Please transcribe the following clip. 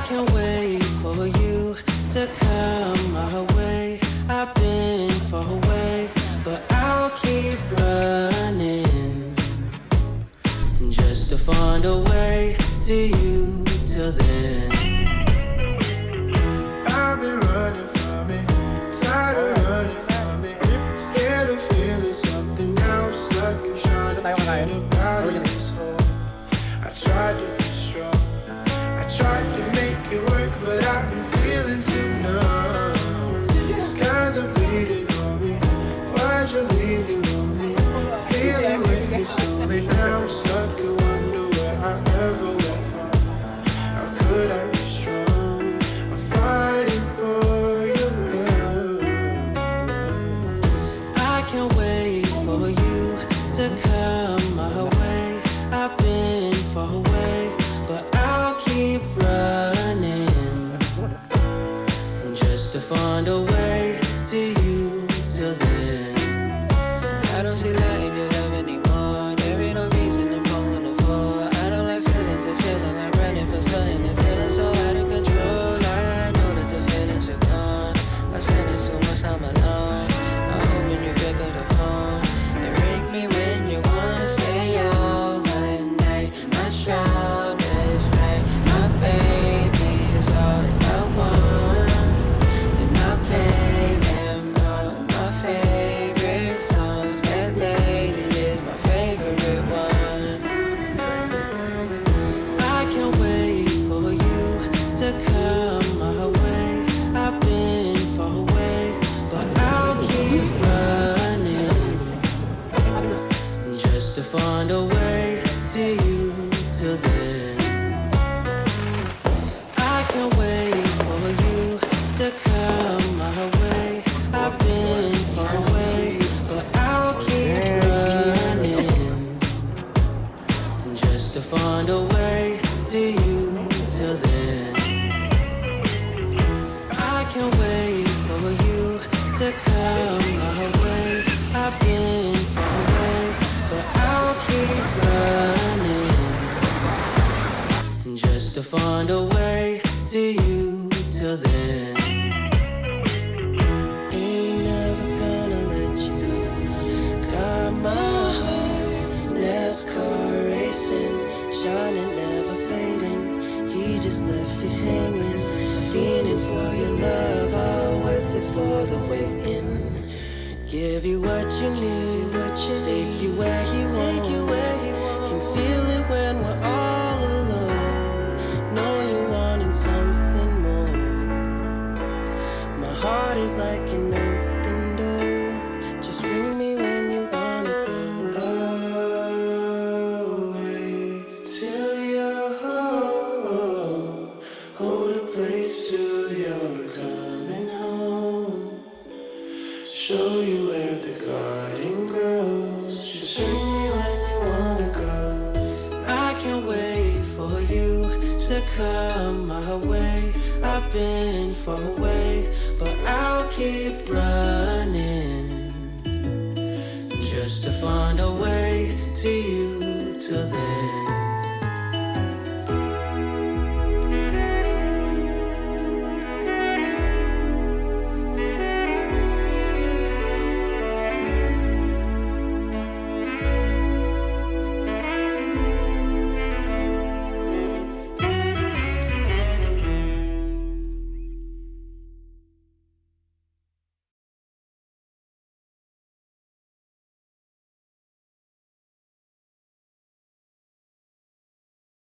can't wait for you to come my way. I've been far away, but I'll keep running just to find a way to you till then. I've been running from it, tired of running from it, scared of feeling something now, stuck and trying to get up out of this hole. I tried to be strong, I tried to make it work, but I've been feeling too numb. Skies are bleeding on me, why'd you leave me lonely? Feeling with me slowly, now I'm stuck and wonder where I ever went wrong. How could I be strong? I'm fighting for your love. I can't wait for you to come my way. I've been far away, but I'll keep running just to find a way to you till then. I don't see light in your love anymore. There ain't no reason to go in the floor. I don't like feelings and feeling like running for something and feeling so out of control. I know that the feelings are gone. I'm spending so much time alone. I'm hoping you pick up the phone and ring me when you wanna stay overnight. My shoulders right, my baby is all that I want, and I play them all of my favorite songs. That lady is my favorite one. I can't wait for you to come my way. I've been far away, but I'll keep running just to find a way to you till then. I can't wait for you to come my way. I've been far away, but I'll keep running just to find a way to you till then. I can't wait for you to come my way. I've been far away, but I'll keep running just to find a way to you till then. Ain't never gonna let you go. Got my heart, NASCAR racing, shining, never fading. He just left you hanging, fiending for your love, all worth it for the waiting. Give you what you need, take you where you want. Can feel it when we're all alone. Know you're wanting something more. My heart is like an open door. Just ring me when you wanna go. Oh, wait till you're home. Hold a place till you're coming home. Show you where the garden grows. Just ring me when you wanna go. I can't wait for you to come my way. I've been far away, but I'll keep running just to find a way to you till then.